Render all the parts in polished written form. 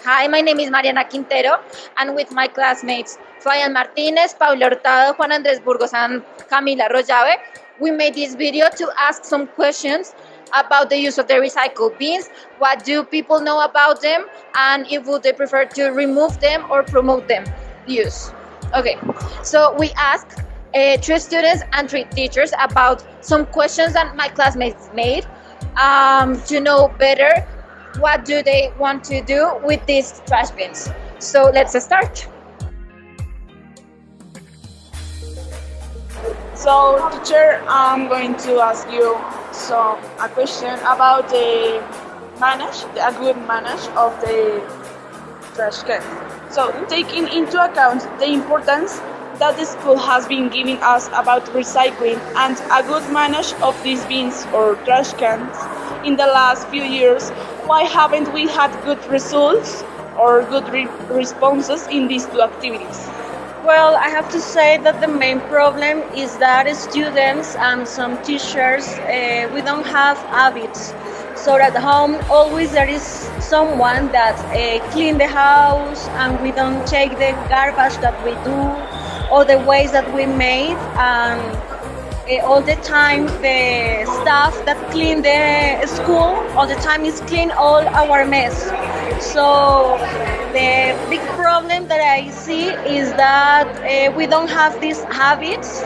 Hi, my name is Mariana Quintero, and with my classmates Fabian Martinez, Paula Hurtado, Juan Burgos, and Camila Arroyave, we made this video to ask some questions about the use of the recycle bins. What do people know about them, and if would they prefer to remove them or promote them use? Okay, so we asked three students and three teachers about some questions that my classmates made to know better what do they want to do with these trash bins. So let's start. So, teacher, I'm going to ask you a question about a good manage of the trash can. So, taking into account the importance that the school has been giving us about recycling and a good manage of these bins or trash cans in the last few years, why haven't we had good results or good responses in these two activities? Well, I have to say that the main problem is that students and some teachers, we don't have habits. So at home, always there is someone that clean the house, and we don't take the garbage that we do or the waste that we made. And all the time, the staff that clean the school, all the time is clean all our mess. So the big problem that I see is that we don't have these habits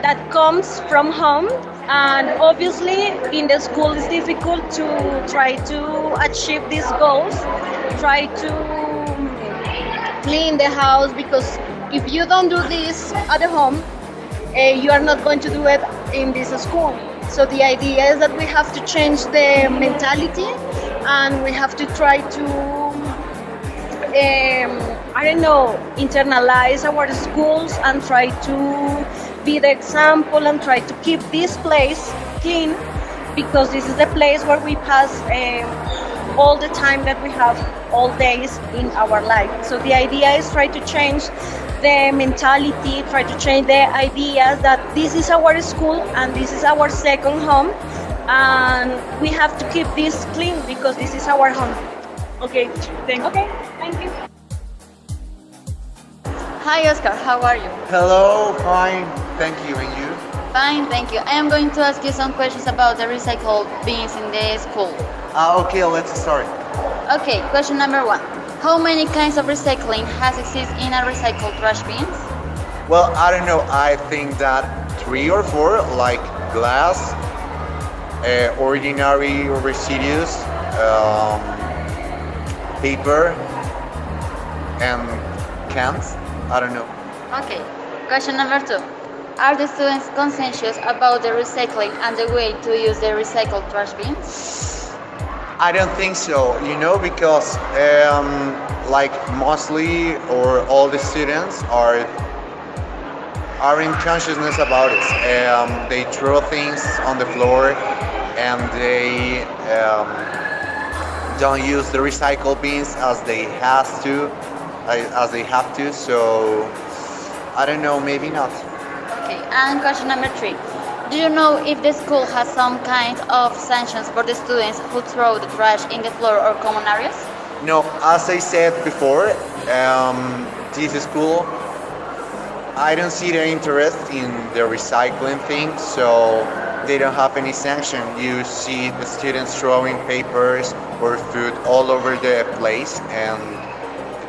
that comes from home, and obviously in the school it's difficult to try to achieve these goals, try to clean the house, because if you don't do this at home, you are not going to do it in this school. So the idea is that we have to change the mentality, and we have to try to internalize our schools and try to be the example and try to keep this place clean, because this is the place where we pass all the time that we have all days in our life. So the idea is try to change the mentality, try to change the ideas that this is our school and this is our second home, and we have to keep this clean because this is our home. Okay, thank you. Okay, thank you. Hi Oscar, how are you? Hello, fine, thank you, and you? Fine, thank you. I am going to ask you some questions about the recycled bins in the school. Okay, let's start. Okay, question number 1. How many kinds of recycling has existed in a recycled trash bins? Well, I don't know, I think that 3 or 4, like glass, ordinary residues, paper, and cans. I don't know. Okay, question number 2. Are the students conscientious about the recycling and the way to use the recycled trash bins? I don't think so, because like mostly or all the students are in consciousness about it. They throw things on the floor, and they don't use the recycle bins as they have to. So I don't know, maybe not. Okay, and question number 3. Do you know if the school has some kind of sanctions for the students who throw the trash in the floor or common areas? No, as I said before, this school, I don't see the interest in the recycling thing, so they don't have any sanction. You see the students throwing papers or food all over the place, and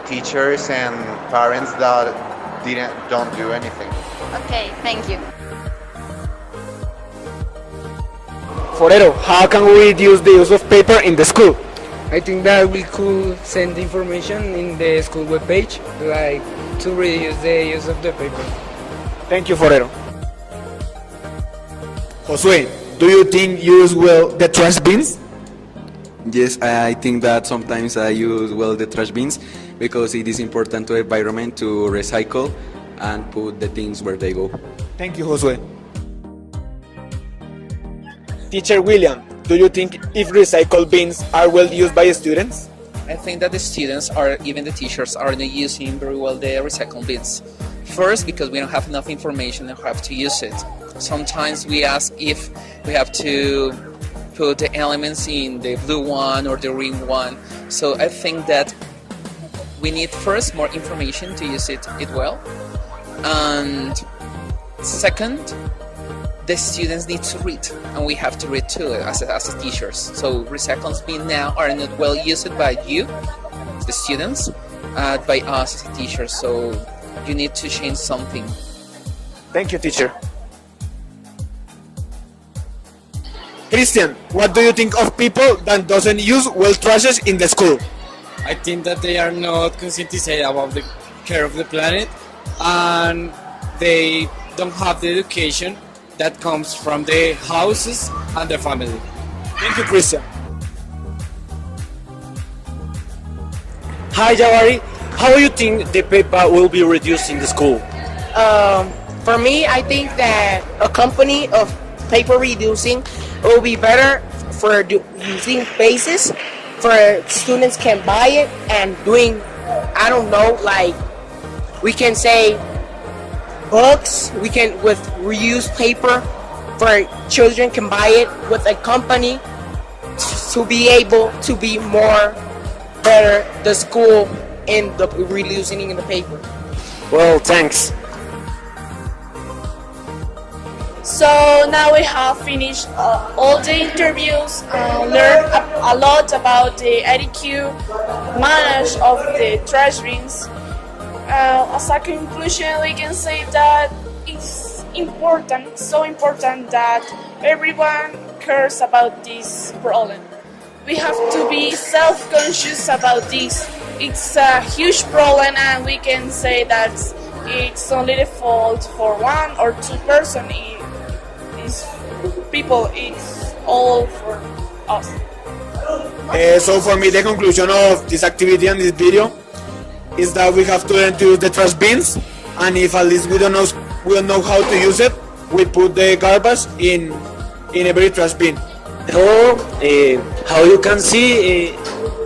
teachers and parents that don't do anything. Okay, thank you. Forero, how can we reduce the use of paper in the school? I think that we could send information in the school webpage, like to reduce the use of the paper. Thank you, Forero. Josue, do you think you use well the trash bins? Yes, I think that sometimes I use well the trash bins because it is important to the environment to recycle and put the things where they go. Thank you, Josue. Teacher William, do you think if recycle bins are well used by students? I think that the students even the teachers are not using very well the recycle bins. First, because we don't have enough information on how to use it. Sometimes we ask if we have to put the elements in the blue one or the green one. So I think that we need first more information to use it well, and second, the students need to read, and we have to read too as teachers. So recycling bins now are not well used by you, the students, by us as teachers. So you need to change something. Thank you, teacher. Christian, what do you think of people that doesn't use well trashes in the school? I think that they are not conscientized about the care of the planet, and they don't have the education that comes from the houses and their family. Thank you, Christian. Hi, Jawari. How do you think the paper will be reduced in the school? For me, I think that a company of paper reducing will be better for using bases for students can buy it and doing, I don't know, like we can say books, we can with reused paper for children can buy it with a company to be able to be more better the school in the reusing in the paper. Well, thanks. So now we have finished all the interviews, learned a lot about the etiquette manage of the trash bins. As a conclusion, we can say that it's important, so important that everyone cares about this problem. We have to be self-conscious about this. It's a huge problem, and we can say that it's only the fault for one or two persons. People, it's all for us. So for me, the conclusion of this activity and this video is that we have to learn to use the trash bins, and if at least we don't know how to use it, we put the garbage in every trash bin. Hello. How you can see,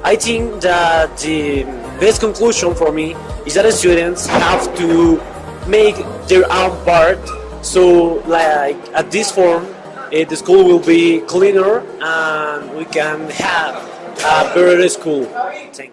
I think that the best conclusion for me is that the students have to make their own part. So, like at this form, the school will be cleaner, and we can have a better school. Thank you.